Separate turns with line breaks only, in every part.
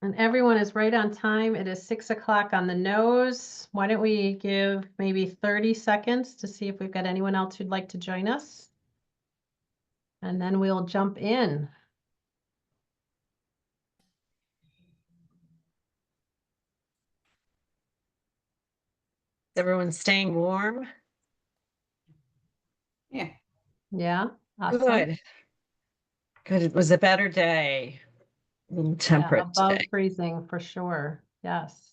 And everyone is right on time. It is 6 o'clock on the nose. Why don't we give maybe 30 seconds to see if we've got anyone else who'd like to join us? And then we'll jump in.
Everyone's staying warm?
Yeah.
Yeah, awesome.
Good. Good. It was a better day. A little temperate
above
today.
freezing for sure. Yes.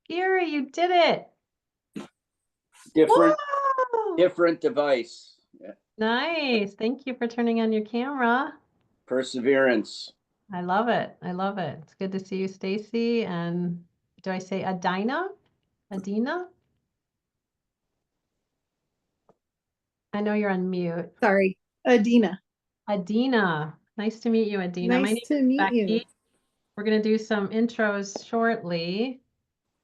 Gary, you did it.
Different device. Yeah.
Nice. Thank you for turning on your camera.
Perseverance.
I love it. I love it. It's good to see you, Stacy. And do I say Adina? Adina? I know you're on mute.
Sorry, Adina.
Adina. Nice to meet you, Adina. My name
Nice to
is
meet
Becky.
you.
We're going to do some intros shortly.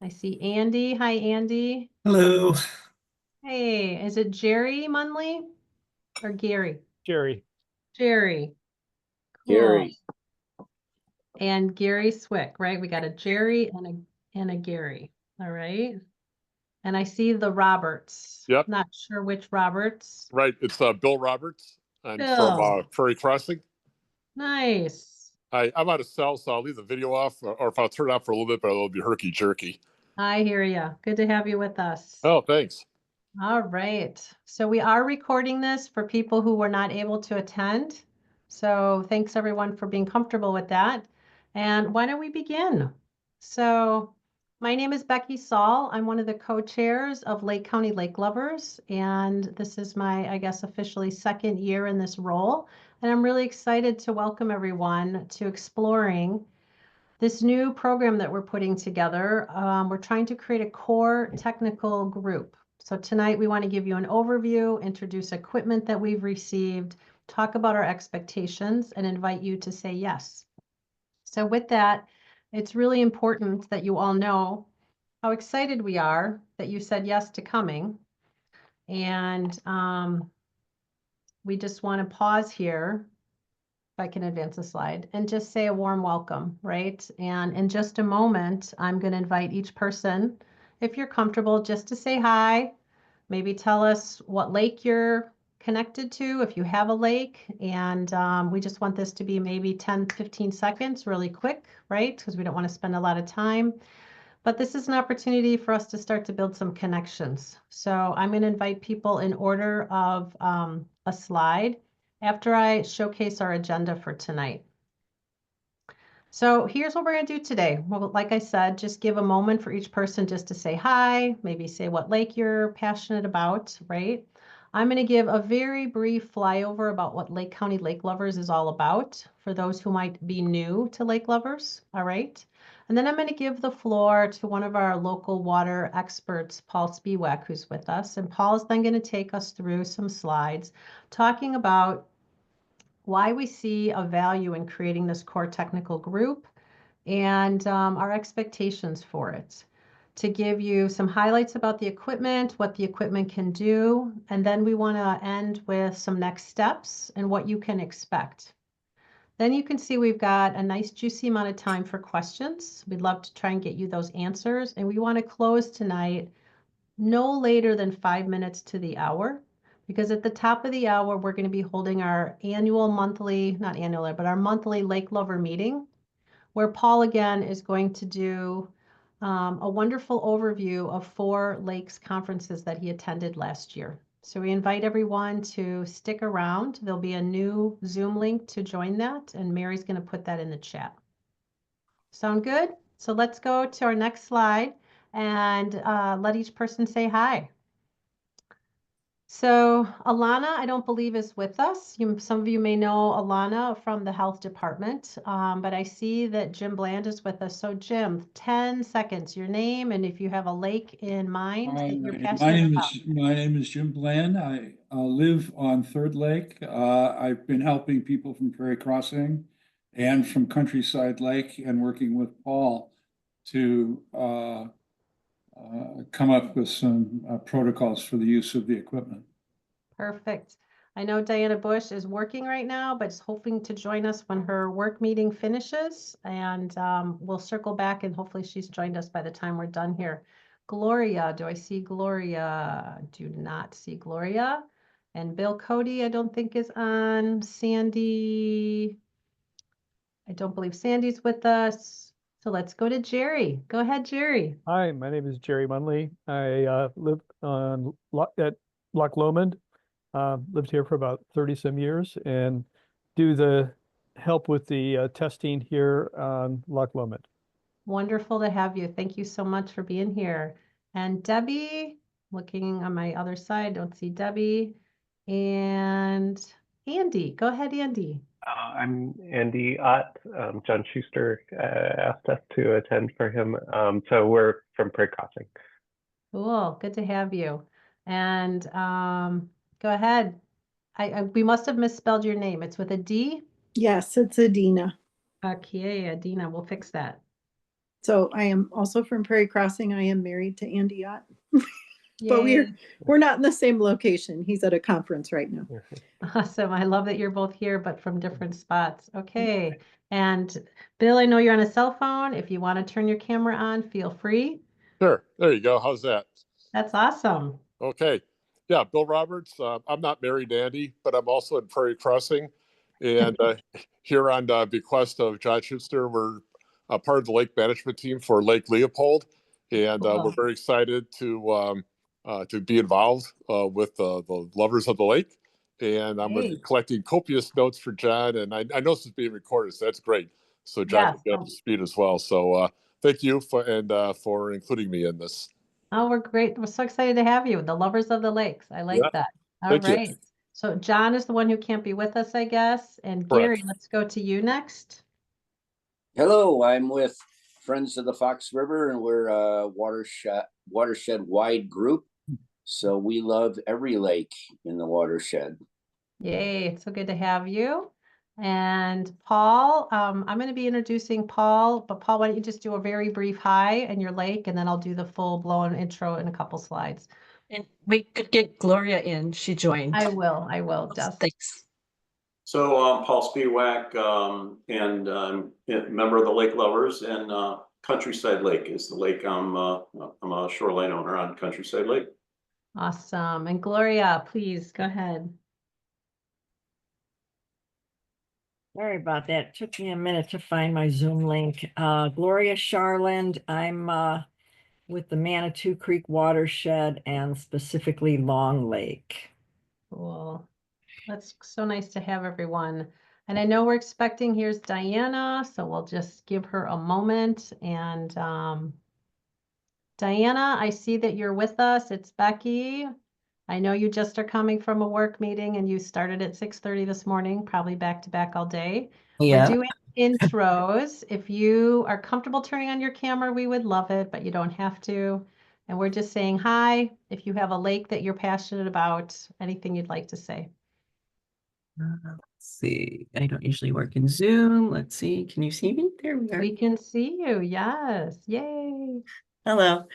I see Andy. Hi, Andy.
Hello.
Hey, is it Jerry Munley or Gary?
Jerry.
Jerry. Cool.
Gary.
And Gary Swick, right? We got a Jerry and a Gary. All right. And I see the Roberts.
Yep.
Not sure which Roberts.
Right. It's Bill Roberts. I'm
Bill.
from Prairie Crossing.
Nice.
I'm out of cell, so I'll leave the video off, or if I'll turn it off for a little bit, but it'll be herky-jerky.
I hear you. Good to have you with us.
Oh, thanks.
All right. So we are recording this for people who were not able to attend. So thanks everyone for being comfortable with that. And why don't we begin? So my name is Becky Sawle. I'm one of the co-chairs of Lake County Lake Lovers, and this is my, I guess, officially second year in this role. And I'm really excited to welcome everyone to exploring this new program that we're putting together. We're trying to create a core technical group. So tonight we want to give you an overview, introduce equipment that we've received, talk about our expectations, and invite you to say yes. So with that, it's really important that you all know how excited we are that you said yes to coming. And we just want to pause here, if I can advance a slide, and just say a warm welcome, right? And in just a moment, I'm going to invite each person, if you're comfortable, just to say hi, maybe tell us what lake you're connected to, if you have a lake, and we just want this to be maybe 10, 15 seconds, really quick, right? Because we don't want to spend a lot of time. But this is an opportunity for us to start to build some connections. So I'm going to invite people in order of a slide after I showcase our agenda for tonight. So here's what we're going to do today. Well, like I said, just give a moment for each person just to say hi, maybe say what lake you're passionate about, right? I'm going to give a very brief flyover about what Lake County Lake Lovers is all about for those who might be new to Lake Lovers, all right? And then I'm going to give the floor to one of our local water experts, Paul Spiewak, who's with us. And Paul is then going to take us through some slides talking about why we see a value in creating this core technical group and our expectations for it, to give you some highlights about the equipment, what the equipment can do, and then we want to end with some next steps and what you can expect. Then you can see we've got a nice juicy amount of time for questions. We'd love to try and get you those answers, and we want to close tonight no later than 5 minutes to the hour, because at the top of the hour, we're going to be holding our our monthly Lake Lover meeting, where Paul again is going to do a wonderful overview of 4 lakes conferences that he attended last year. So we invite everyone to stick around. There'll be a new Zoom link to join that, and Mary's going to put that in the chat. Sound good? So let's go to our next slide and let each person say hi. So Alana, I don't believe is with us. Some of you may know Alana from the health department, but I see that Jim Bland is with us. So Jim, 10 seconds, your name, and if you have a lake in mind that you're passionate about.
My name is Jim Bland. I live on Third Lake. I've been helping people from Prairie Crossing and from Countryside Lake and working with Paul to come up with some protocols for the use of the equipment.
Perfect. I know Diana Bush is working right now, but is hoping to join us when her work meeting finishes. And we'll circle back and hopefully she's joined us by the time we're done here. Gloria, do I see Gloria? Do not see Gloria. And Bill Cody, I don't think is on. Sandy, I don't believe Sandy's with us. So let's go to Jerry. Go ahead, Jerry.
Hi, my name is Jerry Munley. I live at Loch Lomond. Lived here for about 30 some years and do the help with the testing here on Loch Lomond.
Wonderful to have you. Thank you so much for being here. And Debbie, looking on my other side, don't see Debbie. And Andy, go ahead, Andy.
I'm Andy Ott. John Schuster asked us to attend for him. So we're from Prairie Crossing.
Cool, good to have you. And go ahead. We must have misspelled your name. It's with a D?
Yes, it's Adina.
Okay, Adina, we'll fix that.
So I am also from Prairie Crossing. I am married to Andy Ott. But
Yay.
we're not in the same location. He's at a conference right now.
Awesome. I love that you're both here, but from different spots. Okay. And Bill, I know you're on a cell phone. If you want to turn your camera on, feel free.
Sure. There you go. How's that?
That's awesome.
Okay. Yeah, Bill Roberts. I'm not married to Andy, but I'm also in Prairie Crossing. And here on bequest of John Schuster, we're a part of the lake management team for Lake Leopold. And
Cool.
we're very excited to be involved with the lovers of the lake. And I'm going to be collecting copious notes for John. And I know this is being recorded, so that's great. So John can get up to speed as well. So thank you for including me in this.
Oh, we're great. We're so excited to have you. The lovers of the lakes. I like that. All
Thank you.
right. So John is the one who can't be with us, I guess. And
Correct.
Gary, let's go to you next.
Hello, I'm with Friends of the Fox River, and we're a watershed wide group. So we love every lake in the watershed.
Yay, it's so good to have you. And Paul, I'm going to be introducing Paul, but Paul, why don't you just do a very brief hi and your lake, and then I'll do the full blown intro in a couple slides.
And we could get Gloria in. She joined.
I will, Jess.
Thanks.
So I'm Paul Spiewak, and I'm a member of the Lake Lovers, and Countryside Lake is the lake. I'm a shoreline owner on Countryside Lake.
Awesome. And Gloria, please go ahead.
Sorry about that. It took me a minute to find my Zoom link. Gloria Charland. I'm with the Manitou Creek watershed and specifically Long Lake.
Cool. That's so nice to have everyone. And I know we're expecting, here's Diana, so we'll just give her a moment. And Diana, I see that you're with us. It's Becky. I know you just are coming from a work meeting and you started at 6:30 this morning, probably back to back all day.
Yeah.
We're doing intros. If you are comfortable turning on your camera, we would love it, but you don't have to. And we're just saying hi. If you have a lake that you're passionate about, anything you'd like to say.
Let's see. I don't usually work in Zoom. Let's see. Can you see me? There we are.
We can see you. Yes. Yay.
Hello.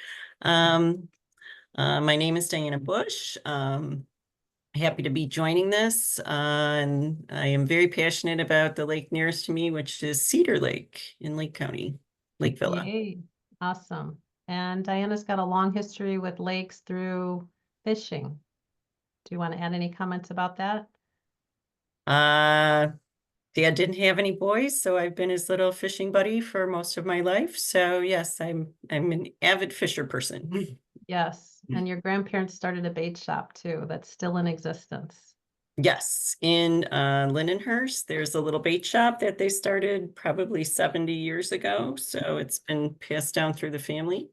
My name is Diana Bush. Happy to be joining this. And I am very passionate about the lake nearest to me, which is Cedar Lake in Lake County, Lake Villa.
Yay. Awesome. And Diana's got a long history with lakes through fishing. Do you want to add any comments about that?
Dad didn't have any boys, so I've been his little fishing buddy for most of my life. So yes, I'm an avid fisher person.
Yes. And your grandparents started a bait shop too. That's still in existence.
Yes, in Lindenhurst, there's a little bait shop that they started probably 70 years ago. So it's been passed down through the family.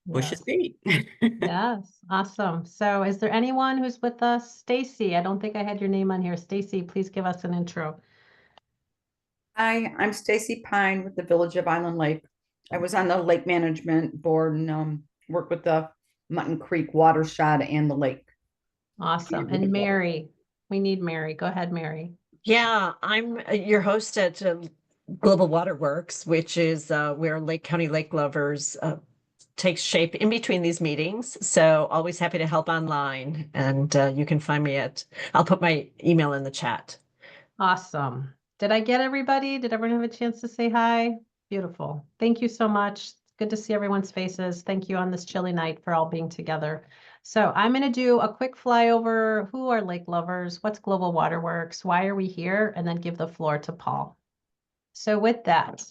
Bush's bait.
Yes. Awesome. So is there anyone who's with us? Stacy, I don't think I had your name on here. Stacy, please give us an intro.
Hi, I'm Stacy Pine with the Village of Island Lake. I was on the lake management board and worked with the Mutton Creek watershed and the lake.
Awesome. And Mary, we need Mary. Go ahead, Mary.
Yeah, I'm your host at Global Water Works, which is where Lake County Lake Lovers
takes shape in between these meetings. So always happy to help online. And you can find me I'll put my email in the chat.
Awesome. Did I get everybody? Did everyone have a chance to say hi? Beautiful. Thank you so much. Good to see everyone's faces. Thank you on this chilly night for all being together. So I'm going to do a quick flyover. Who are lake lovers? What's Global Waterworks? Why are we here? And then give the floor to Paul. So with that,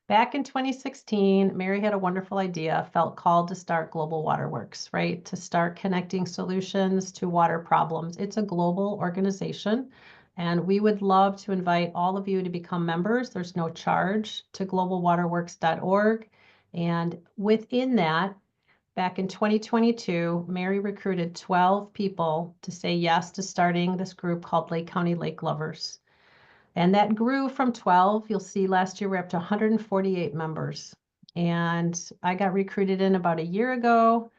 back in 2016, Mary had a wonderful idea, felt called to start Global Waterworks, right? To start connecting solutions to water problems. It's a global organization, and we would love to invite all of you to become members. There's no charge to globalwaterworks.org. And within that, back in 2022, Mary recruited 12 people to say yes to starting this group called Lake County Lake Lovers. And that grew from 12. You'll see last year we're up to 148 members. And I got recruited in about a year ago.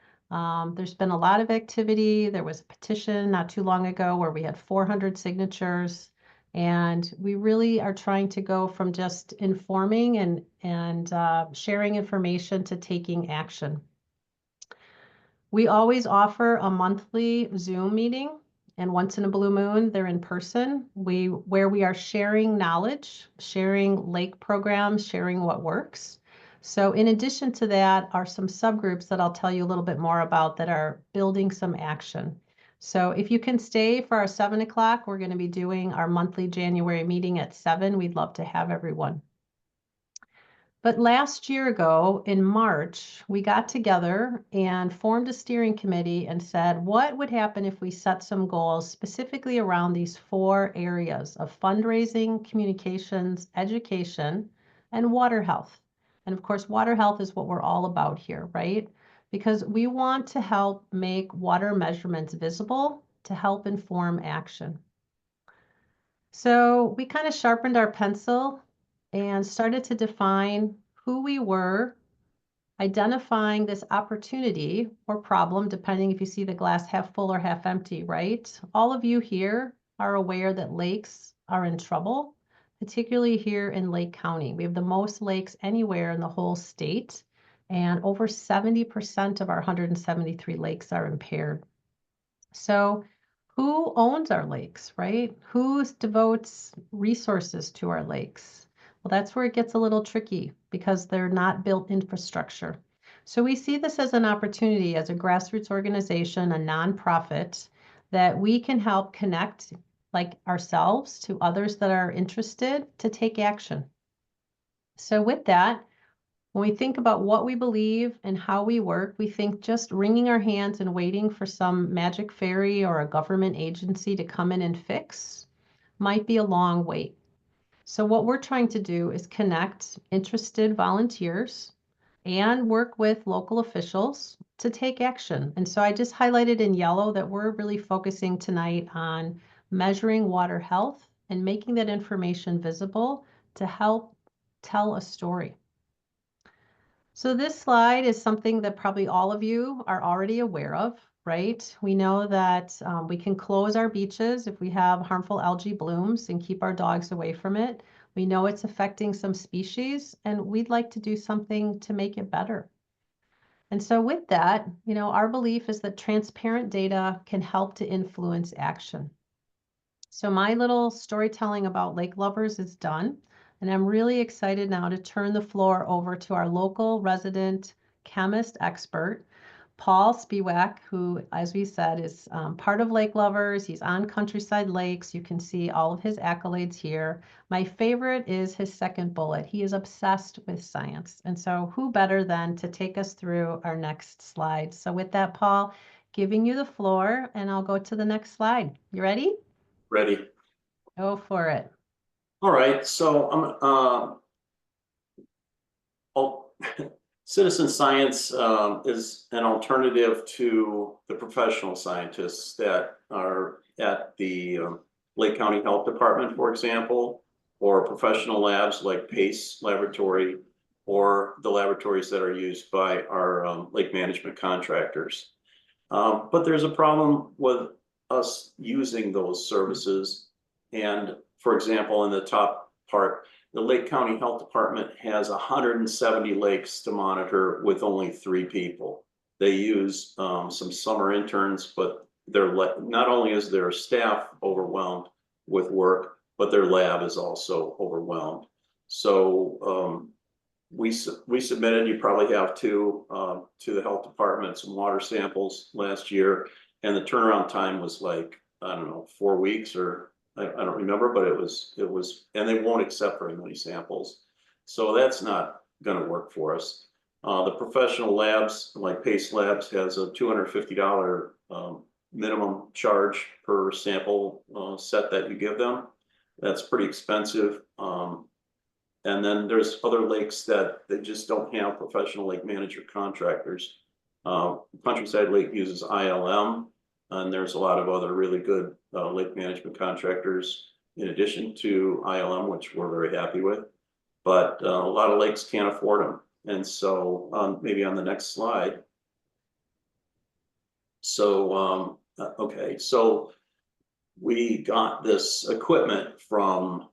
There's been a lot of activity. There was a petition not too long ago where we had 400 signatures. And we really are trying to go from just informing and sharing information to taking action. We always offer a monthly Zoom meeting, and once in a blue moon, they're in person. Where we are sharing knowledge, sharing lake programs, sharing what works. So in addition to that are some subgroups that I'll tell you a little bit more about that are building some action. So if you can stay for our 7 o'clock, we're going to be doing our monthly January meeting at 7. We'd love to have everyone. But last year ago, in March, we got together and formed a steering committee and said, what would happen if we set some goals specifically around these 4 areas of fundraising, communications, education, and water health? And of course, water health is what we're all about here, right? Because we want to help make water measurements visible to help inform action. So we kind of sharpened our pencil and started to define who we were, identifying this opportunity or problem, depending if you see the glass half full or half empty, right? All of you here are aware that lakes are in trouble, particularly here in Lake County. We have the most lakes anywhere in the whole state, and over 70% of our 173 lakes are impaired. So who owns our lakes, right? Who devotes resources to our lakes? Well, that's where it gets a little tricky because they're not built infrastructure. So we see this as an opportunity as a grassroots organization, a nonprofit, that we can help connect like ourselves to others that are interested to take action. So with that, when we think about what we believe and how we work, we think just wringing our hands and waiting for some magic fairy or a government agency to come in and fix might be a long wait. So what we're trying to do is connect interested volunteers and work with local officials to take action. And so I just highlighted in yellow that we're really focusing tonight on measuring water health and making that information visible to help tell a story. So this slide is something that probably all of you are already aware of, right? We know that we can close our beaches if we have harmful algae blooms and keep our dogs away from it. We know it's affecting some species, and we'd like to do something to make it better. And so with that, our belief is that transparent data can help to influence action. So my little storytelling about lake lovers is done. And I'm really excited now to turn the floor over to our local resident chemist expert, Paul Spiewak, who, as we said, is part of Lake Lovers. He's on Countryside Lakes. You can see all of his accolades here. My favorite is his second bullet. He is obsessed with science. And so who better than to take us through our next slide? So with that, Paul, giving you the floor, and I'll go to the next slide. You ready?
Ready.
Go for it.
All right, so citizen science is an alternative to the professional scientists that are at the Lake County Health Department, for example, or professional labs like PACE Laboratory, or the laboratories that are used by our lake management contractors. But there's a problem with us using those services. And for example, in the top part, the Lake County Health Department has 170 lakes to monitor with only 3 people. They use some summer interns, but not only is their staff overwhelmed with work, but their lab is also overwhelmed. So we submitted, you probably have too, to the health department, some water samples last year, and the turnaround time was like, I don't know, 4 weeks, or I don't remember, but it was, and they won't accept very many samples. So that's not gonna work for us. The professional labs, like Pace Labs, has a $250 minimum charge per sample set that you give them. That's pretty expensive. And then there's other lakes that they just don't have professional lake manager contractors. Countryside Lake uses ILM, and there's a lot of other really good lake management contractors in addition to ILM, which we're very happy with. But a lot of lakes can't afford them. And so maybe on the next slide. So, okay, so we got this equipment from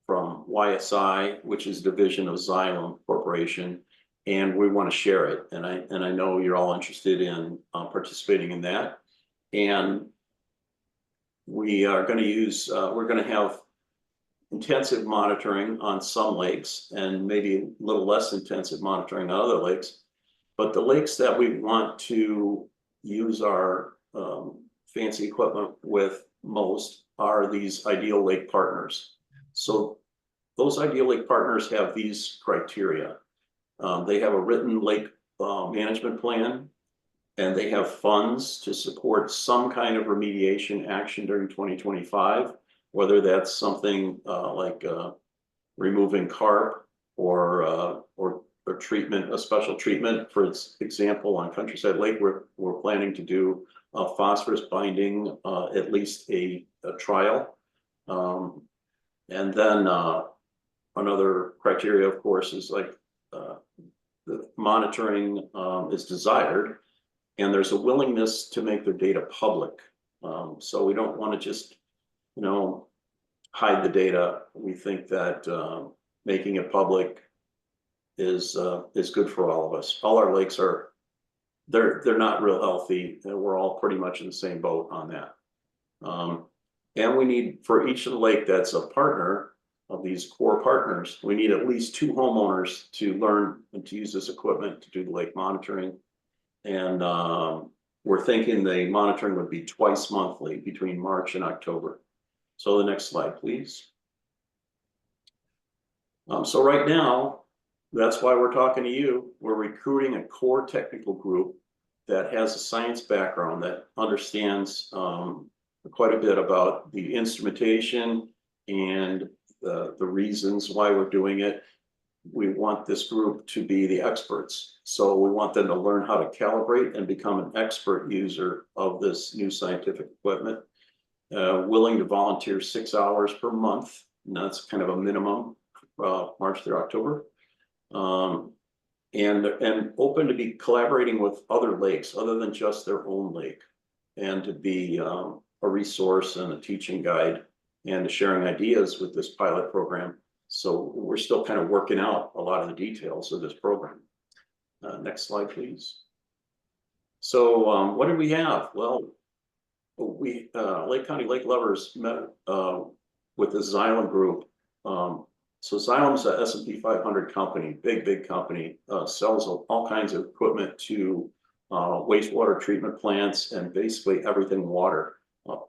YSI, which is a division of Xylem Corporation, and we want to share it. And I know you're all interested in participating in that. And we are going to use, we're going to have intensive monitoring on some lakes and maybe a little less intensive monitoring on other lakes. But the lakes that we want to use our fancy equipment with most are these ideal lake partners. So those ideal lake partners have these criteria. They have a written lake management plan, and they have funds to support some kind of remediation action during 2025, whether that's something like removing carp or treatment, a special treatment. For example, on Countryside Lake, we're planning to do phosphorus binding, at least a trial. And then another criteria, of course, is like the monitoring is desired, and there's a willingness to make their data public. So we don't want to just, hide the data. We think that making it public is good for all of us. All our lakes are, they're not real healthy, and we're all pretty much in the same boat on that. And we need, for each of the lake that's a partner of these core partners, we need at least 2 homeowners to learn and to use this equipment to do the lake monitoring. And we're thinking the monitoring would be twice monthly between March and October. So the next slide, please. So right now, that's why we're talking to you. We're recruiting a core technical group that has a science background, that understands quite a bit about the instrumentation and the reasons why we're doing it. We want this group to be the experts. So we want them to learn how to calibrate and become an expert user of this new scientific equipment. Willing to volunteer 6 hours per month, and that's kind of a minimum, March through October. And open to be collaborating with other lakes other than just their own lake, and to be a resource and a teaching guide, and sharing ideas with this pilot program. So we're still kind of working out a lot of the details of this program. Next slide, please. So what did we have? Well, we Lake County Lake Lovers met with the Xylem group. So Xylem's a S&P 500 company, big company, sells all kinds of equipment to wastewater treatment plants and basically everything water,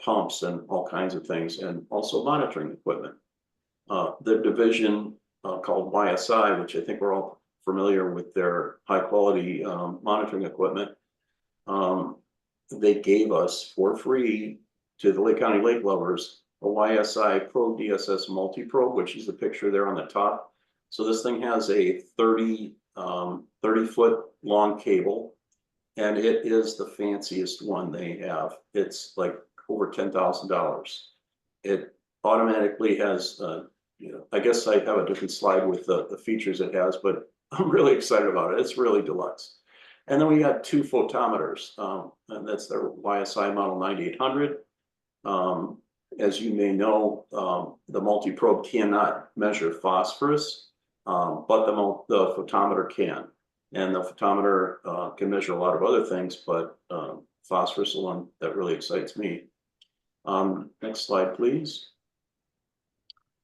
pumps and all kinds of things, and also monitoring equipment. The division called YSI, which I think we're all familiar with, their high quality monitoring equipment, they gave us for free to the Lake County Lake Lovers a YSI Pro DSS multi-probe, which is the picture there on the top. So this thing has a 30-foot long cable, and it is the fanciest one they have. It's like over $10,000. It automatically has, I guess I have a different slide with the features it has, but I'm really excited about it. It's really deluxe. And then we got 2 photometers, and that's their YSI model 9800. as you may know, the multi-probe cannot measure phosphorus, but the photometer can. And the photometer can measure a lot of other things, but phosphorus is the one that really excites me. Next slide, please.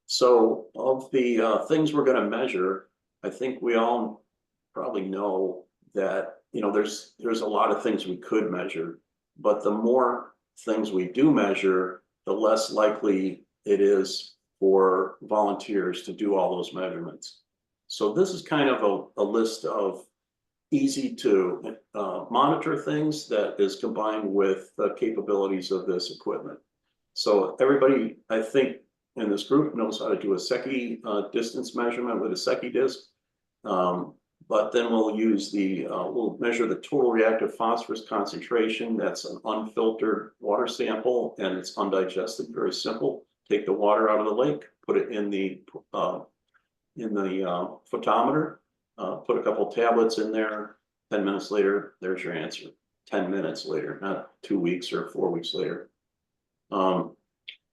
So of the things we're going to measure, I think we all probably know that, you know, there's a lot of things we could measure, but the more things we do measure, the less likely it is for volunteers to do all those measurements. So this is kind of a list of easy to monitor things that is combined with the capabilities of this equipment. So everybody, I think, in this group knows how to do a Secchi distance measurement with a Secchi disc. But then we'll use we'll measure the total reactive phosphorus concentration. That's an unfiltered water sample, and it's undigested, very simple. Take the water out of the lake, put it in the photometer, put a couple tablets in there. 10 minutes later, there's your answer. 10 minutes later, not 2 weeks or 4 weeks later.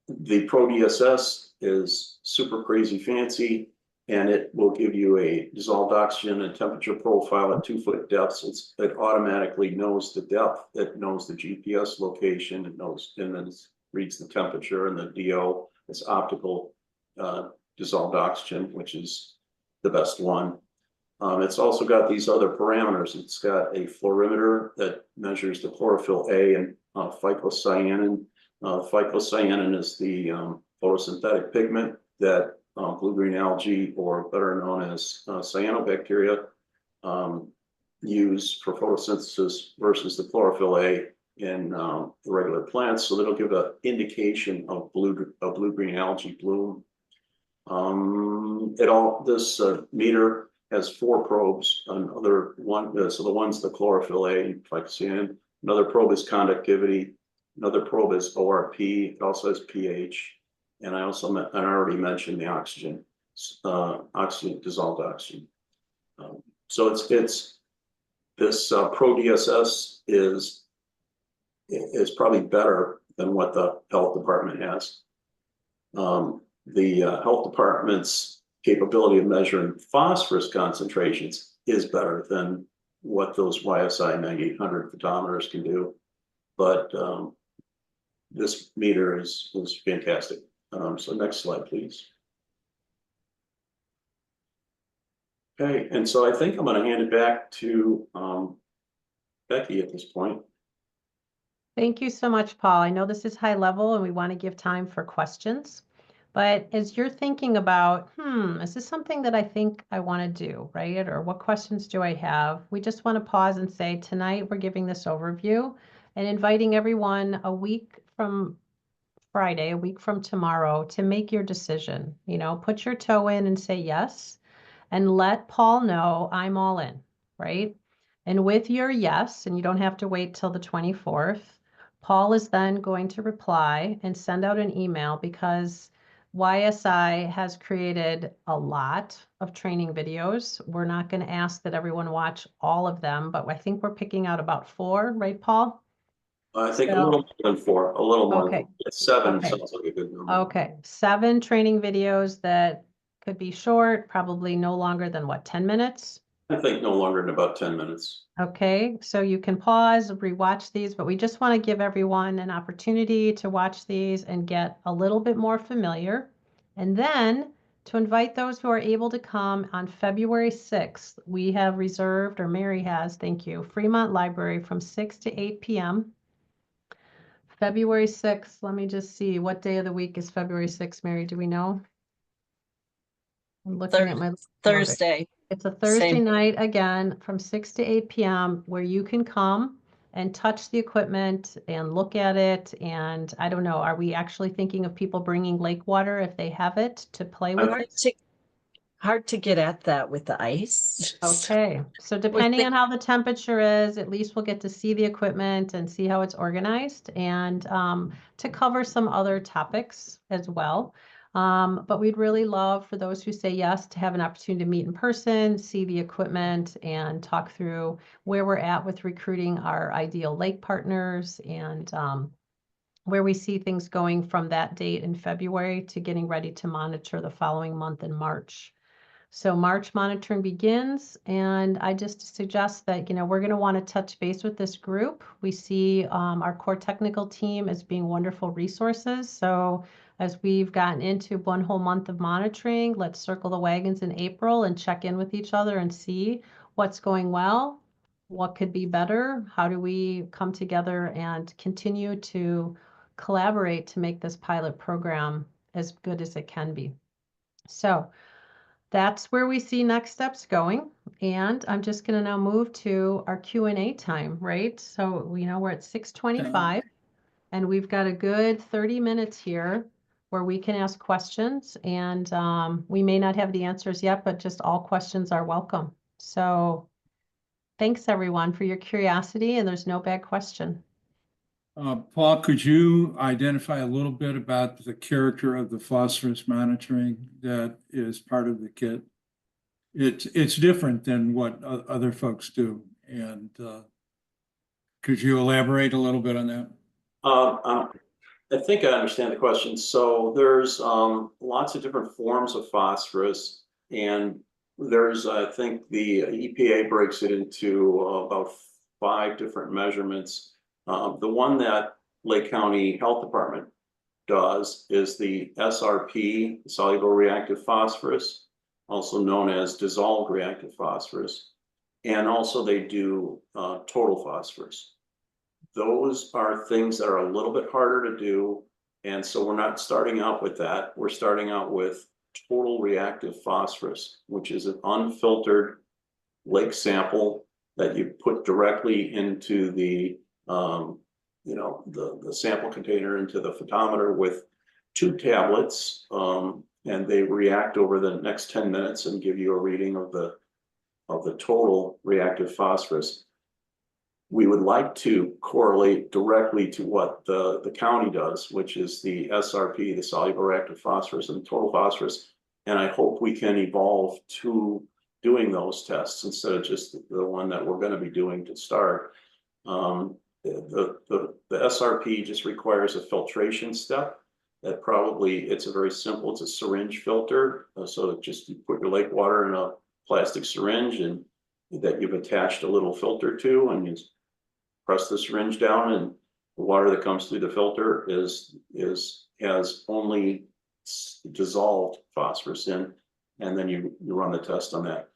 The ProDSS is super crazy fancy, and it will give you a dissolved oxygen and temperature profile at 2-foot depths. It automatically knows the depth. It knows the GPS location. It knows, and then it reads the temperature and the DO. It's optical dissolved oxygen, which is the best one. It's also got these other parameters. It's got a fluorimeter that measures the chlorophyll A and phycocyanin. Phycocyanin is the photosynthetic pigment that blue-green algae, or better known as cyanobacteria, use for photosynthesis versus the chlorophyll A in the regular plants. So that'll give an indication of blue-green algae bloom. This meter has 4 probes. Another one, so the one's the chlorophyll A, phycocyanin. Another probe is conductivity. Another probe is ORP. It also has pH. And I already mentioned the oxygen, dissolved oxygen. So it's this ProDSS is probably better than what the health department has. The health department's capability of measuring phosphorus concentrations is better than what those YSI 9800 photometers can do. But this meter is fantastic. So next slide, please. Okay, and so I think I'm going to hand it back to Becky at this point.
Thank you so much, Paul. I know this is high level and we want to give time for questions. But as you're thinking about, is this something that I think I want to do, right? Or what questions do I have? We just want to pause and say, tonight we're giving this overview and inviting everyone a week from Friday, a week from tomorrow, to make your decision. You know, put your toe in and say yes, and let Paul know I'm all in, right? And with your yes, and you don't have to wait till the 24th, Paul is then going to reply and send out an email, because YSI has created a lot of training videos. We're not going to ask that everyone watch all of them, but I think we're picking out about 4, right, Paul?
I think a little more than 4, a little more.
Okay.
7 sounds like a good number.
Okay, 7 training videos that could be short, probably no longer than what, 10 minutes?
I think no longer than about 10 minutes.
Okay, so you can pause, rewatch these, but we just want to give everyone an opportunity to watch these and get a little bit more familiar. And then to invite those who are able to come on February 6th, we have reserved, or Mary has, thank you, Fremont Library from 6 to 8 p.m. February 6th, let me just see, what day of the week is February 6th, Mary, do we know? I'm looking at my
Thursday.
It's a Thursday
Same.
night, again, from 6 to 8 p.m., where you can come and touch the equipment and look at it. And I don't know, are we actually thinking of people bringing lake water if they have it to play with it?
Hard to get at that with the ice.
Okay, so depending on how the temperature is, at least we'll get to see the equipment and see how it's organized, and to cover some other topics as well. But we'd really love for those who say yes to have an opportunity to meet in person, see the equipment, and talk through where we're at with recruiting our ideal lake partners, and where we see things going from that date in February to getting ready to monitor the following month in March. So March monitoring begins, and I just suggest that, we're going to want to touch base with this group. We see our core technical team as being wonderful resources. So as we've gotten into one whole month of monitoring, let's circle the wagons in April and check in with each other and see what's going well, what could be better, how do we come together and continue to collaborate to make this pilot program as good as it can be. So that's where we see next steps going. And I'm just going to now move to our Q&A time, right? So, we're at 6:25 and we've got a good 30 minutes here where we can ask questions, and we may not have the answers yet, but just all questions are welcome. So thanks everyone for your curiosity, and there's no bad question.
Paul, could you identify a little bit about the character of the phosphorus monitoring that is part of the kit? It's different than what other folks do, and could you elaborate a little bit on that?
I think I understand the question. So there's lots of different forms of phosphorus, and there's, I think the EPA breaks it into about 5 different measurements. The one that Lake County Health Department does is the SRP, soluble reactive phosphorus, also known as dissolved reactive phosphorus. And also they do total phosphorus. Those are things that are a little bit harder to do. And so we're not starting out with that. We're starting out with total reactive phosphorus, which is an unfiltered lake sample that you put directly into the the sample container, into the photometer with 2 tablets, and they react over the next 10 minutes and give you a reading of the total reactive phosphorus. We would like to correlate directly to what the county does, which is the SRP, the soluble reactive phosphorus, and total phosphorus. And I hope we can evolve to doing those tests instead of just the one that we're going to be doing to start. The SRP just requires a filtration step that it's a very simple, it's a syringe filter. So just you put your lake water in a plastic syringe and that you've attached a little filter to, and you press the syringe down, and the water that comes through the filter has only dissolved phosphorus in, and then you run the test on that.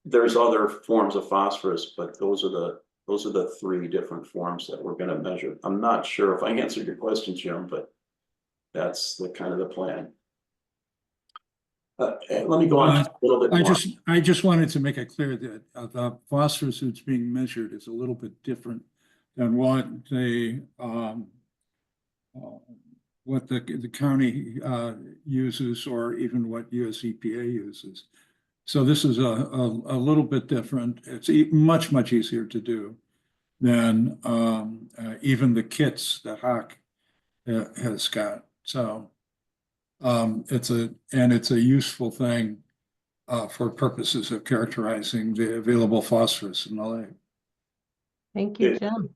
There's other forms of phosphorus, but those are the 3 different forms that we're going to measure. I'm not sure if I answered your question, Jim, but that's the kind of the plan. Let me go on a little bit more.
I just wanted to make it clear that the phosphorus that's being measured is a little bit different than what the county uses, or even what US EPA uses. So this is a little bit different. It's much easier to do than even the kits that Hawk has got. So it's a useful thing for purposes of characterizing the available phosphorus in the lake.
Thank you, Jim.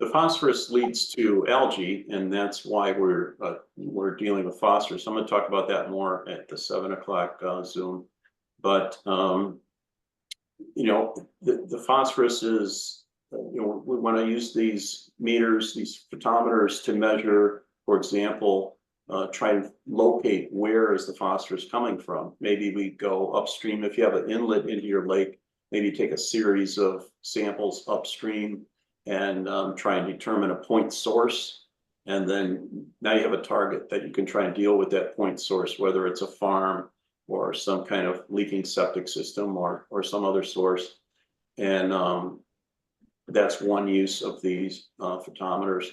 The phosphorus leads to algae, and that's why we're dealing with phosphorus. I'm going to talk about that more at the 7 o'clock Zoom. But the phosphorus is, when I use these meters, these photometers to measure, for example, try and locate where is the phosphorus coming from. Maybe we go upstream. If you have an inlet into your lake, maybe take a series of samples upstream and try and determine a point source. And then now you have a target that you can try and deal with that point source, whether it's a farm or some kind of leaking septic system or some other source. And that's one use of these photometers.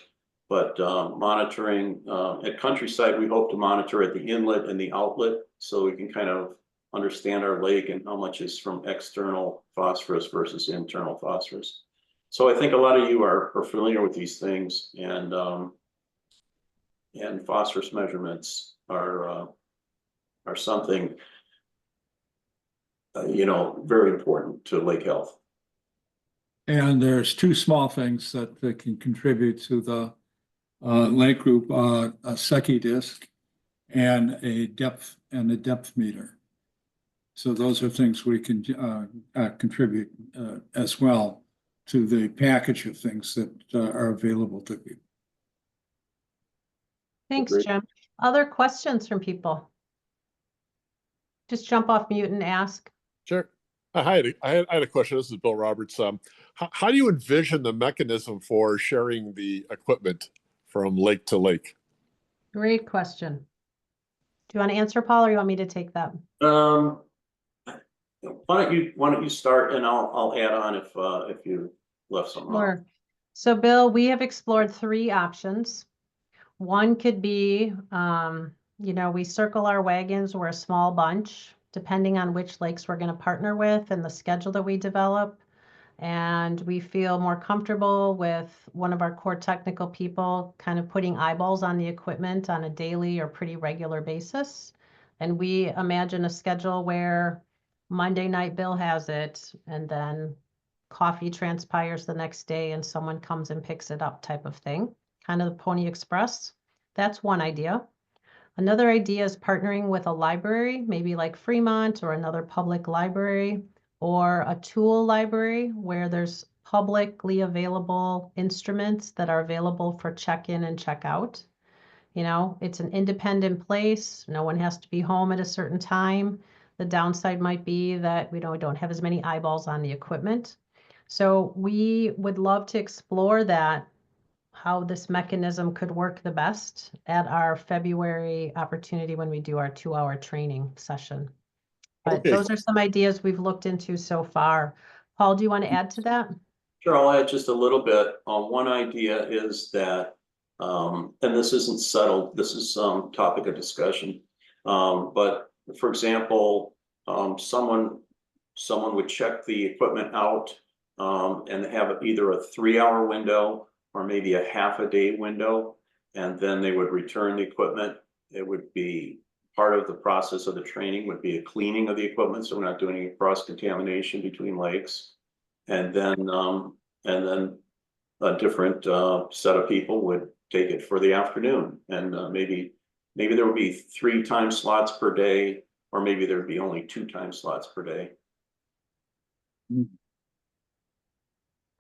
But monitoring at Countryside, we hope to monitor at the inlet and the outlet so we can kind of understand our lake and how much is from external phosphorus versus internal phosphorus. So I think a lot of you are familiar with these things, and phosphorus measurements are something very important to lake health.
And there's two small things that can contribute to the lake group, a Secchi disc and a depth meter. So those are things we can contribute as well to the package of things that are available to people.
Thanks,
Great.
Jim. Other questions from people? Just jump off mute and ask.
Sure. I had a question. This is Bill Roberts. How do you envision the mechanism for sharing the equipment from lake to lake?
Great question. Do you want to answer, Paul, or you want me to take that?
Why don't you start and I'll add on if you left something out.
Sure. So Bill, we have explored 3 options. One could be, you know, we circle our wagons. We're a small bunch, depending on which lakes we're going to partner with and the schedule that we develop. And we feel more comfortable with one of our core technical people kind of putting eyeballs on the equipment on a daily or pretty regular basis. And we imagine a schedule where Monday night Bill has it, and then coffee transpires the next day and someone comes and picks it up, type of thing. Kind of the Pony Express. That's one idea. Another idea is partnering with a library, maybe like Fremont or another public library, or a tool library where there's publicly available instruments that are available for check-in and check-out. You know, it's an independent place. No one has to be home at a certain time. The downside might be that we don't have as many eyeballs on the equipment. So we would love to explore that, how this mechanism could work the best at our February opportunity when we do our 2-hour training session. But
Okay.
those are some ideas we've looked into so far. Paul, do you want to add to that?
Sure, I'll add just a little bit. One idea is that, and this isn't settled, this is some topic of discussion. But for example, someone would check the equipment out and have either a 3-hour window or maybe a half-a-day window, and then they would return the equipment. It would be part of the process of the training would be a cleaning of the equipment, so we're not doing any cross-contamination between lakes. And then a different set of people would take it for the afternoon, and maybe there would be 3 time slots per day, or maybe there'd be only 2 time slots per day.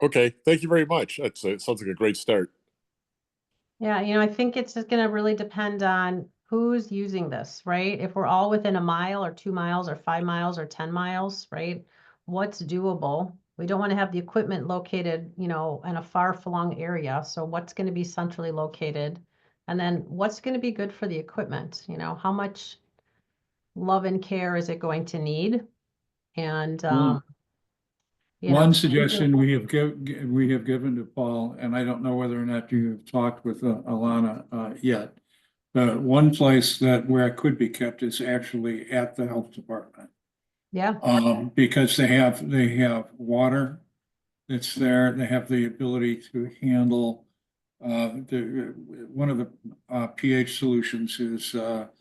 Okay, thank you very much. It sounds like a great start.
Yeah, you know, I think it's just going to really depend on who's using this, right? If we're all within a mile or 2 miles or 5 miles or 10 miles, right? What's doable? We don't want to have the equipment located, you know, in a far-flung area. So what's going to be centrally located? And then what's going to be good for the equipment? You know, how much love and care is it going to need? And you know,
One suggestion we have given to Paul, and I don't know whether or not you have talked with Alana yet, but one place where it could be kept is actually at the health department.
yeah,
Because they have water that's there. They have the ability to handle one of the pH solutions is a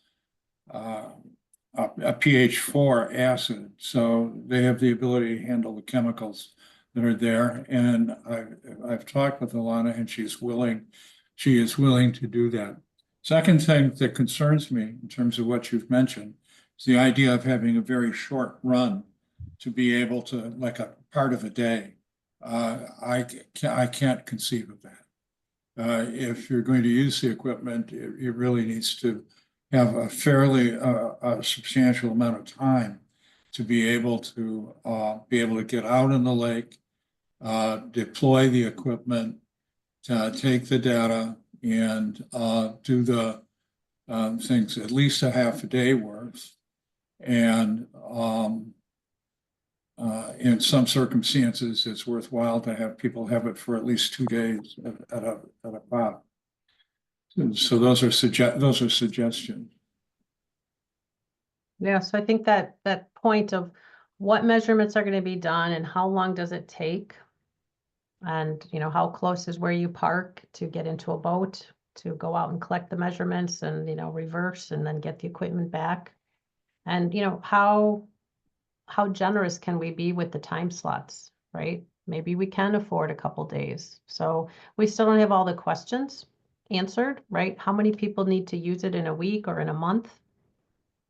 pH 4 acid, so they have the ability to handle the chemicals that are there. And I've talked with Alana, and she is willing to do that. Second thing that concerns me in terms of what you've mentioned is the idea of having a very short run to be able to, like a part of a day. I can't conceive of that. If you're going to use the equipment, it really needs to have a fairly substantial amount of time to be able to get out in the lake, deploy the equipment, take the data, and do the things at least a half a day worth. And in some circumstances, it's worthwhile to have people have it for at least 2 days at a pop. So those are suggestions.
yeah. So I think that point of what measurements are going to be done and how long does it take, and you know, how close is where you park to get into a boat to go out and collect the measurements and, you know, reverse and then get the equipment back. And, you know, how generous can we be with the time slots, right? Maybe we can afford a couple days. So we still don't have all the questions answered, right? How many people need to use it in a week or in a month?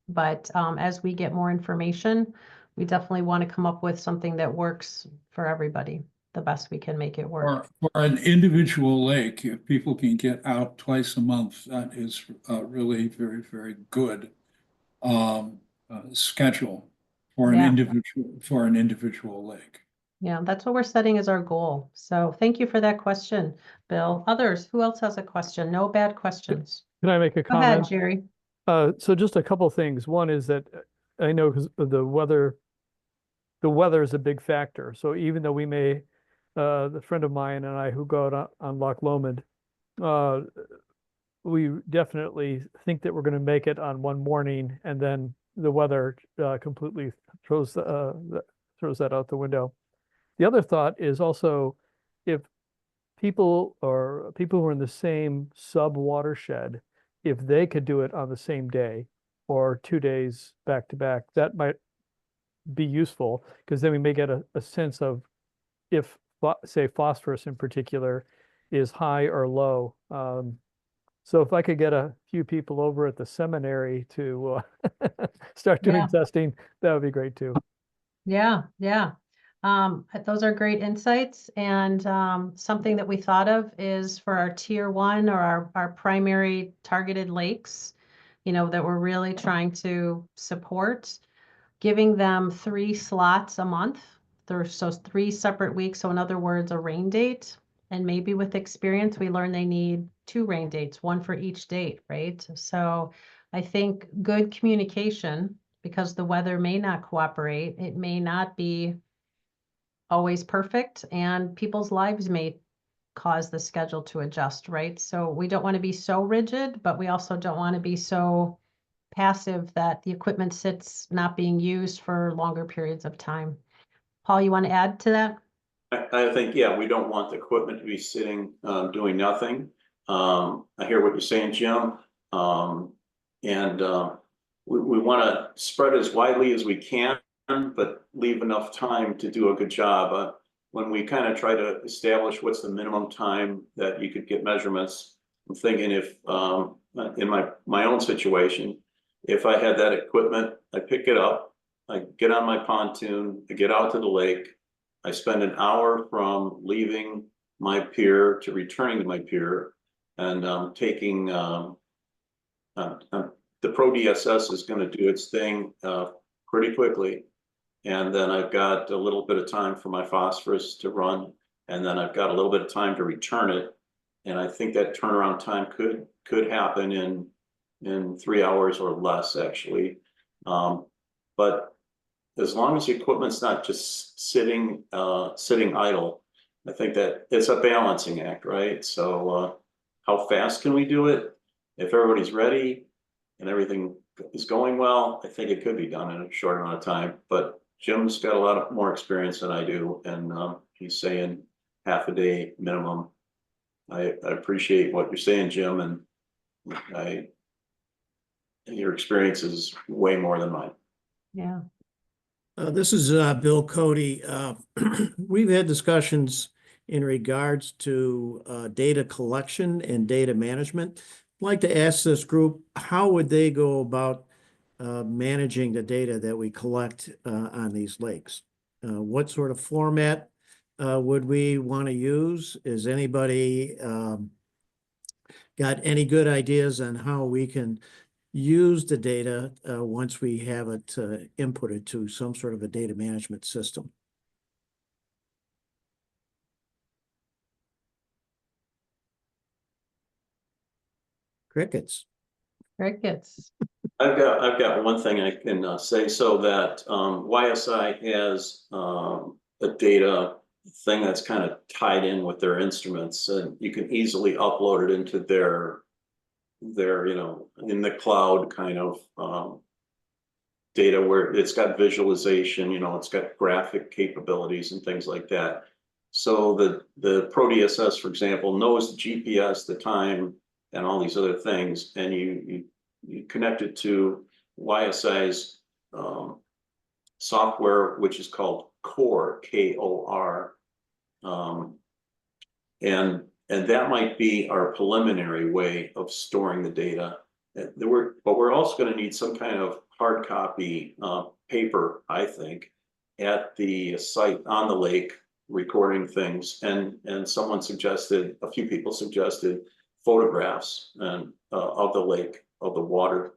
But as we get more information, we definitely want to come up with something that works for everybody, the best we can make it work.
For an individual lake, if people can get out twice a month, that is really very, very good schedule for
Yeah.
an individual lake.
Yeah, that's what we're setting as our goal. So thank you for that question, Bill. Others, who else has a question? No bad questions.
Can I make a
Go ahead,
comment?
Jerry.
So just a couple things. One is that I know because the weather is a big factor. So even though we may, the friend of mine and I who go out on Loch Lomond, we definitely think that we're going to make it on one morning, and then the weather completely throws that out the window. The other thought is also if people who are in the same sub watershed, if they could do it on the same day or 2 days back to back, that might be useful, because then we may get a sense of if, say, phosphorus in particular is high or low. So if I could get a few people over at the seminary to start doing testing, that would be great too.
Yeah, yeah. Those are great insights, and something that we thought of is for our tier 1 or our primary targeted lakes, you know, that we're really trying to support, giving them 3 slots a month. So 3 separate weeks. So in other words, a rain date. And maybe with experience, we learn they need 2 rain dates, 1 for each date, right? So I think good communication, because the weather may not cooperate. It may not be always perfect, and people's lives may cause the schedule to adjust, right? So we don't want to be so rigid, but we also don't want to be so passive that the equipment sits not being used for longer periods of time. Paul, you want to add to that?
I think, yeah, we don't want the equipment to be sitting, doing nothing. I hear what you're saying, Jim. We want to spread as widely as we can, but leave enough time to do a good job. When we kind of try to establish what's the minimum time that you could get measurements, I'm thinking if, in my own situation, if I had that equipment, I pick it up, I get on my pontoon, I get out to the lake, I spend an hour from leaving my pier to returning to my pier, and taking the Pro DSS is going to do its thing pretty quickly, and then I've got a little bit of time for my phosphorus to run, and then I've got a little bit of time to return it, and I think that turnaround time could happen in 3 hours or less, actually. But as long as the equipment's not just sitting idle, I think that it's a balancing act, right? So how fast can we do it? If everybody's ready and everything is going well, I think it could be done in a short amount of time. But Jim's got a lot more experience than I do, and he's saying half a day minimum. I appreciate what you're saying, Jim, and your experience is way more than mine.
Yeah.
This is Bill Cody. We've had discussions in regards to data collection and data management. I'd like to ask this group, how would they go about managing the data that we collect on these lakes? What sort of format would we want to use? Is anybody got any good ideas on how we can use the data once we have it inputted to some sort of a data management system? Crickets.
Crickets.
I've got one thing I can say, so that YSI has a data thing that's kind of tied in with their instruments, and you can easily upload it into their in the cloud kind of data, where it's got visualization, it's got graphic capabilities and things like that. So the Pro DSS, for example, knows the GPS, the time, and all these other things, and you connect it to YSI's software, which is called Core, K-O-R, And that might be our preliminary way of storing the data. But we're also going to need some kind of hard copy paper, I think, at the site on the lake, recording things. And someone suggested, a few people suggested photographs and of the lake, of the water,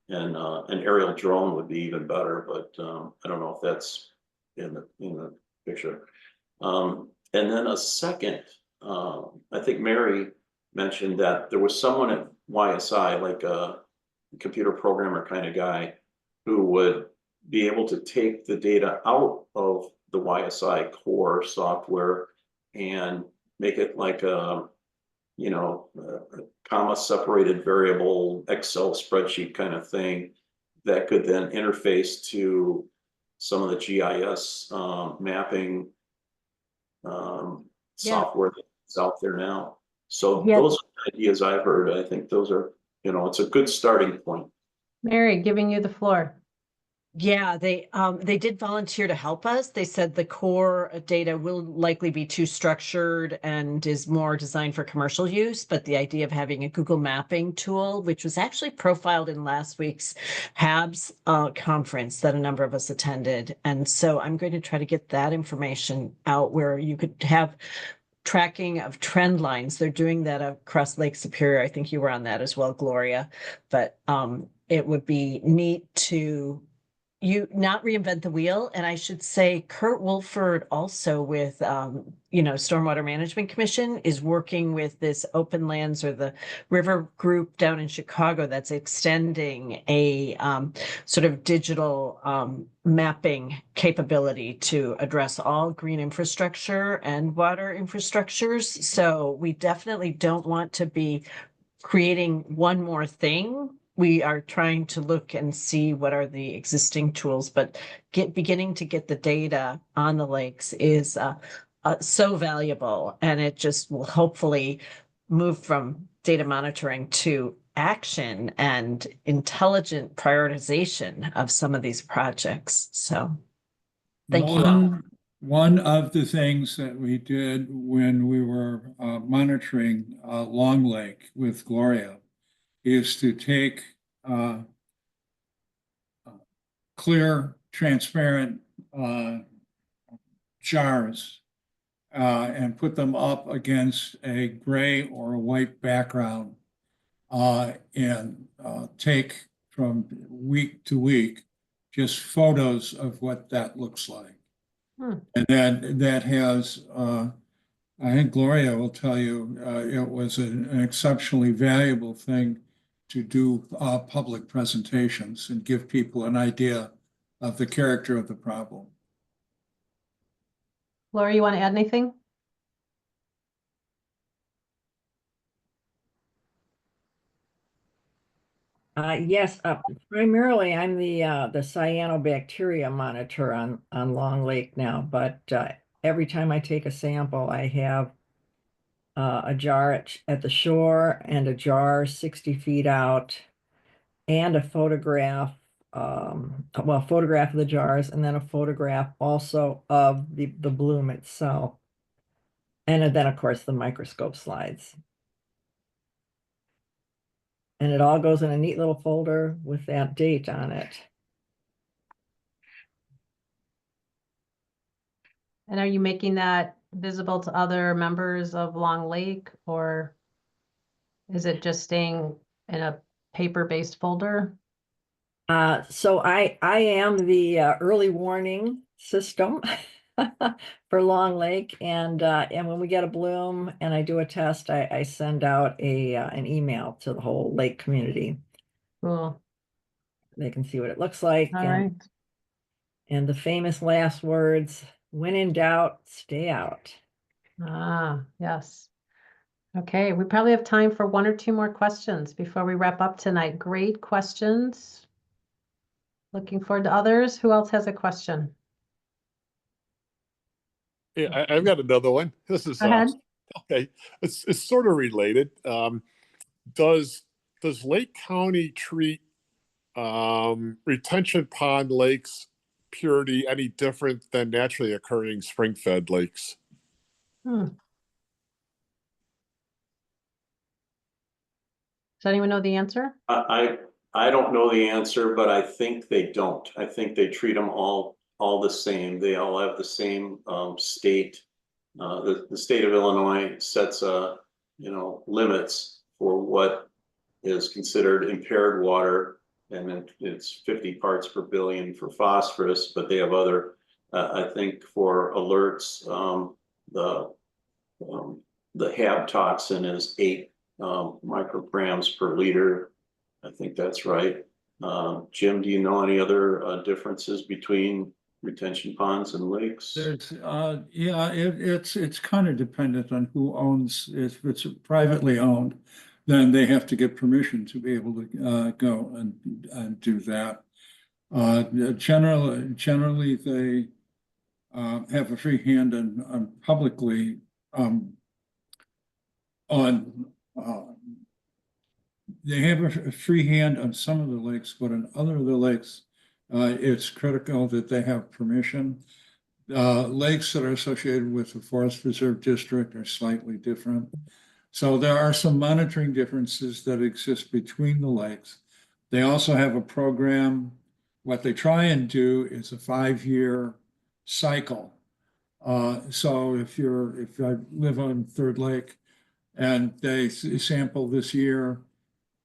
and an aerial drone would be even better. But I don't know if that's in the picture. And then a second, I think Mary mentioned that there was someone at YSI, like a computer programmer kind of guy, who would be able to take the data out of the YSI core software and make it like a comma separated variable Excel spreadsheet kind of thing that could then interface to some of the GIS mapping software that's out there now. So those are ideas I've heard. I think those are, it's a good starting point.
Mary, giving you the floor.
Yeah, they did volunteer to help us. They said the core data will likely be too structured and is more designed for commercial use, but the idea of having a Google mapping tool, which was actually profiled in last week's HABS conference that a number of us attended. And so I'm going to try to get that information out where you could have tracking of trend lines. They're doing that across Lake Superior. I think you were on that as well, Gloria. But it would be neat to not reinvent the wheel. And I should say Kurt Wolford also with, Stormwater Management Commission is working with this Open Lands or the river group down in Chicago that's extending a sort of digital mapping capability to address all green infrastructure and water infrastructures. So we definitely don't want to be creating one more thing. We are trying to look and see what are the existing tools, but beginning to get the data on the lakes is so valuable, and it just will hopefully move from data monitoring to action and intelligent prioritization of some of these projects. So thank you all.
One of the things that we did when we were monitoring Long Lake with Gloria is to take clear, transparent jars and put them up against a gray or a white background and take from week to week just photos of what that looks like. And that has, I think Gloria will tell you, it was an exceptionally valuable thing to do public presentations and give people an idea of the character of the problem.
Laura, you want to add anything?
Yes, primarily I'm the cyanobacteria monitor on Long Lake now, but every time I take a sample, I have a jar at the shore and a jar 60 feet out and a photograph, photograph of the jars and then a photograph also of the bloom itself. And then, of course, the microscope slides. And it all goes in a neat little folder with that date on it.
And are you making that visible to other members of Long Lake, or is it just staying in a paper-based folder?
So I am the early warning system for Long Lake, and when we get a bloom and I do a test, I send out an email to the whole lake community.
Cool.
They can see what it looks like.
All right.
And the famous last words, when in doubt, stay out.
Ah, yes. Okay, we probably have time for one or two more questions before we wrap up tonight. Great questions. Looking forward to others. Who else has a question?
Yeah, I've got another one. This is
Go ahead.
okay. It's sort of related. Does Lake County treat retention pond lakes purity any different than naturally occurring spring-fed lakes?
Does anyone know the answer?
I don't know the answer, but I think they don't. I think they treat them all the same. They all have the same state. The state of Illinois sets limits for what is considered impaired water, and then it's 50 parts per billion for phosphorus, but they have other, I think for alerts, the HAB toxin is 8 micrograms per liter. I think that's right. Jim, do you know any other differences between retention ponds and lakes?
There's, yeah, it's kind of dependent on who owns. If it's privately owned, then they have to get permission to be able to go and do that. Generally, they have a free hand on publicly they have a free hand on some of the lakes, but on other of the lakes, it's critical that they have permission. Lakes that are associated with the Forest Preserve District are slightly different. So there are some monitoring differences that exist between the lakes. They also have a program. What they try and do is a 5-year cycle. So if I live on Third Lake and they sample this year,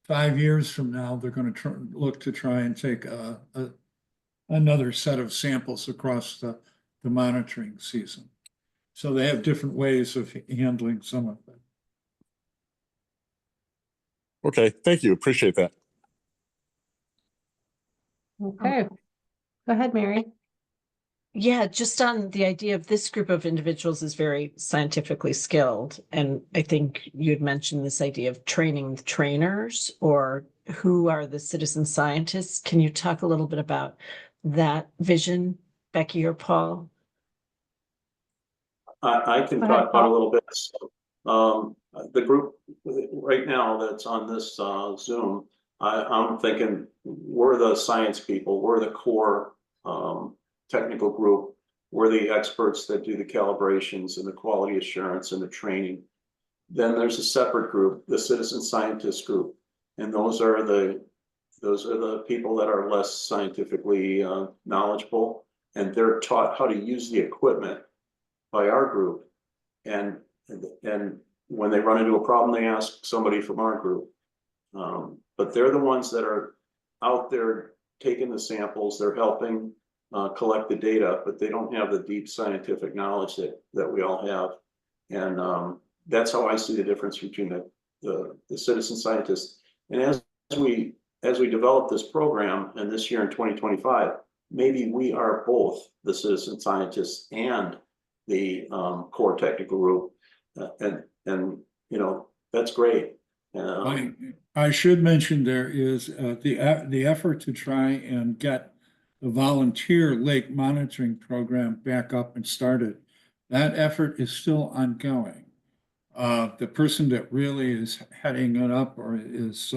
5 years from now, they're going to look to try and take another set of samples across the monitoring season. So they have different ways of handling some of it.
Okay, thank you. Appreciate that.
Okay. Go ahead, Mary.
Yeah, just on the idea of this group of individuals is very scientifically skilled. And I think you'd mentioned this idea of training the trainers, or who are the citizen scientists. Can you talk a little bit about that vision, Becky or Paul?
I can talk about a little bit. So, the group right now that's on this Zoom, I'm thinking we're the science people, we're the core technical group, we're the experts that do the calibrations and the quality assurance and the training. Then there's a separate group, the citizen scientist group, and those are the people that are less scientifically knowledgeable, and they're taught how to use the equipment by our group, and when they run into a problem, they ask somebody from our group. But they're the ones that are out there taking the samples, they're helping collect the data, but they don't have the deep scientific knowledge that we all have. And that's how I see the difference between the citizen scientists. And as we develop this program, and this year in 2025, maybe we are both the citizen scientists and the core technical group, and that's great.
I should mention there is the effort to try and get the volunteer lake monitoring program back up and started. That effort is still ongoing. The person that really is heading it up, or is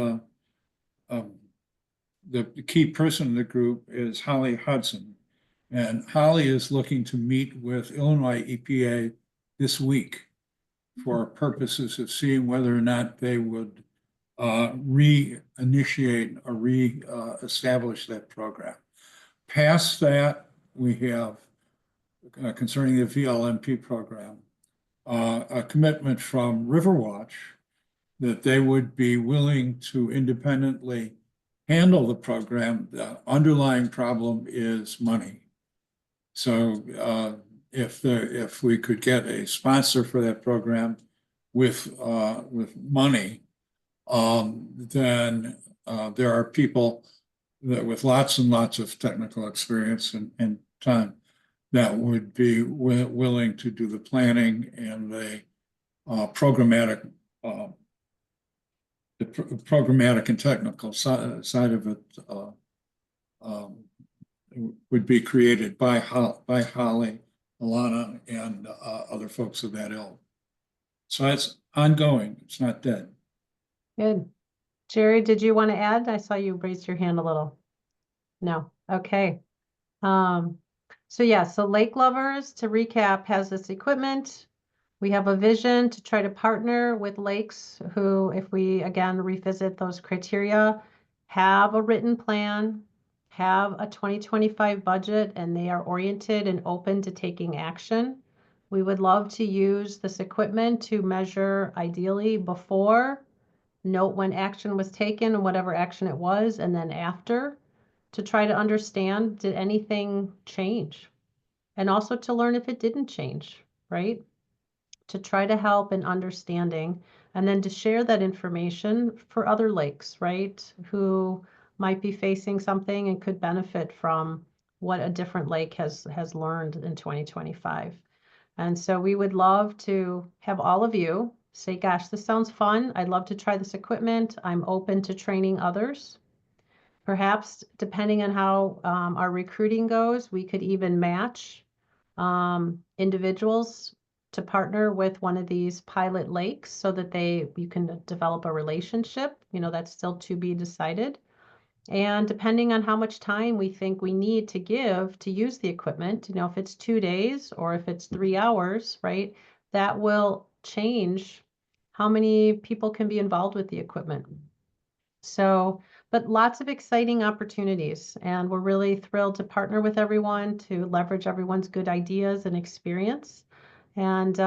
the key person in the group, is Holly Hudson. And Holly is looking to meet with Illinois EPA this week for purposes of seeing whether or not they would reinitiate or re-establish that program. Past that, we have, concerning the VLMP program, a commitment from Riverwatch that they would be willing to independently handle the program. The underlying problem is money. So if we could get a sponsor for that program with money, then there are people that with lots and lots of technical experience and time that would be willing to do the planning and the programmatic and technical side of it would be created by Holly, Alana, and other folks of that ilk. So it's ongoing. It's not dead.
Good. Jerry, did you want to add? I saw you raise your hand a little. No. Okay. So yeah, so Lake Lovers, to recap, has this equipment. We have a vision to try to partner with lakes who, if we again revisit those criteria, have a written plan, have a 2025 budget, and they are oriented and open to taking action. We would love to use this equipment to measure ideally before, note when action was taken and whatever action it was, and then after, to try to understand, did anything change? And also to learn if it didn't change, right? To try to help in understanding, and then to share that information for other lakes, right? Who might be facing something and could benefit from what a different lake has learned in 2025. And so we would love to have all of you say, gosh, this sounds fun. I'd love to try this equipment. I'm open to training others. Perhaps depending on how our recruiting goes, we could even match individuals to partner with one of these pilot lakes so that you can develop a relationship. You know, that's still to be decided. And depending on how much time we think we need to give to use the equipment, you know, if it's 2 days or if it's 3 hours, right, that will change how many people can be involved with the equipment. So, but lots of exciting opportunities, and we're really thrilled to partner with everyone to leverage everyone's good ideas and experience. And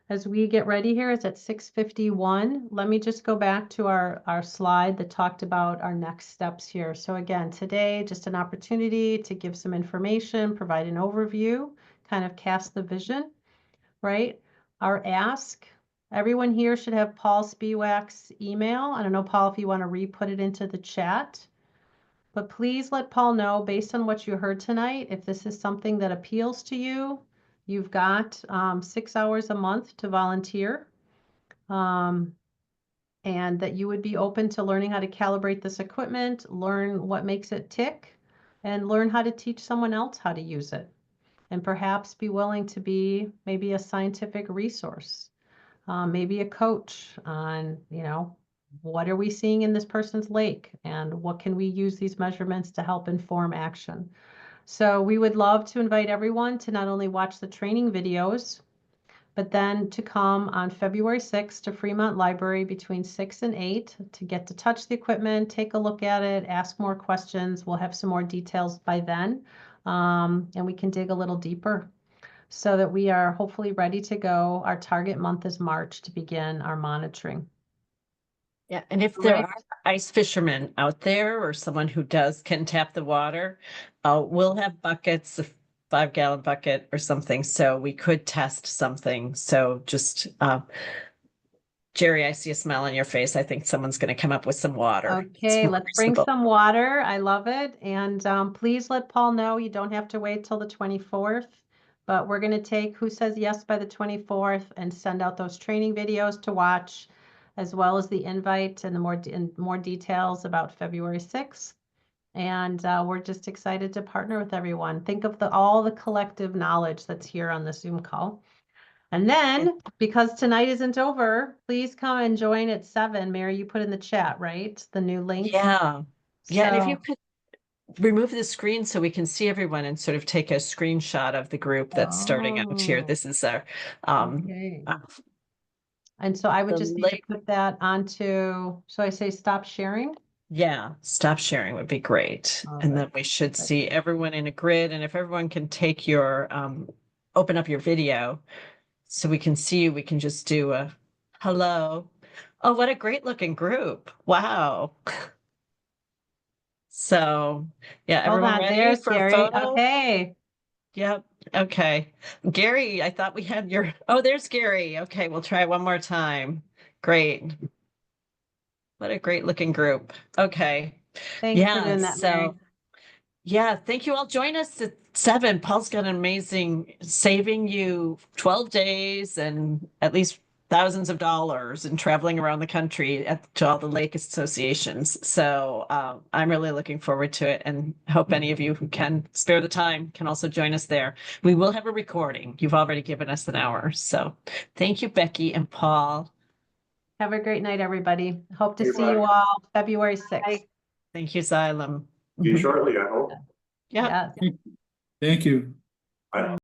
as we get ready here, it's at 6:51. Let me just go back to our slide that talked about our next steps here. So again, today, just an opportunity to give some information, provide an overview, kind of cast the vision, right? Our ask, everyone here should have Paul Spiewak's email. I don't know, Paul, if you want to re-put it into the chat. But please let Paul know, based on what you heard tonight, if this is something that appeals to you. You've got 6 hours a month to volunteer, and that you would be open to learning how to calibrate this equipment, learn what makes it tick, and learn how to teach someone else how to use it. And perhaps be willing to be maybe a scientific resource, maybe a coach on, you know, what are we seeing in this person's lake and what can we use these measurements to help inform action. So we would love to invite everyone to not only watch the training videos, but then to come on February 6th to Fremont Library between 6 and 8 to get to touch the equipment, take a look at it, ask more questions. We'll have some more details by then, and we can dig a little deeper so that we are hopefully ready to go. Our target month is March to begin our monitoring.
Yeah, and if there are ice fishermen out there or someone who can tap the water, we'll have buckets, a 5-gallon bucket or something, so we could test something. So just, Jerry, I see a smile on your face. I think someone's going to come up with some water.
Okay, let's bring some water. I love it. And please let Paul know you don't have to wait till the 24th. But we're going to take who says yes by the 24th and send out those training videos to watch, as well as the invite and the more details about February 6th. And we're just excited to partner with everyone. Think of all the collective knowledge that's here on the Zoom call. And then, because tonight isn't over, please come and join at 7. Mary, you put in the chat, right? The new link.
Yeah. Yeah, and if you
So-
could remove the screen so we can see everyone and sort of take a screenshot of the group that's starting out here.
Oh.
This is our
Okay. And so I would
the
just need to
link-
put that onto, so I say stop sharing.
yeah, stop sharing would be great.
All
And then
right.
we should see everyone in a grid. And if everyone can take your open up your video so we can see you, we can just do a hello. Oh, what a great looking group. Wow. So yeah,
Hold
everyone
on,
ready
there's
for a
Gary.
photo?
Okay.
Yep. Okay. Gary, I thought we had oh, there's Gary. Okay, we'll try one more time. Great. What a great looking group. Okay.
Thanks for
Yeah,
doing that, Mary.
yeah, thank you all. Join us at 7. Paul's got an amazing saving you 12 days and at least thousands of dollars and traveling around the country to all the lake associations. So I'm really looking forward to it and hope any of you who can spare the time can also join us there. We will have a recording. You've already given us an hour. So thank you, Becky and Paul.
Have a great night, everybody. Hope to
Hey,
see you
bye.
all February 6th.
Thank you, Xylem.
See you shortly, I hope.
Yeah.
Yes.
Thank you.
Bye.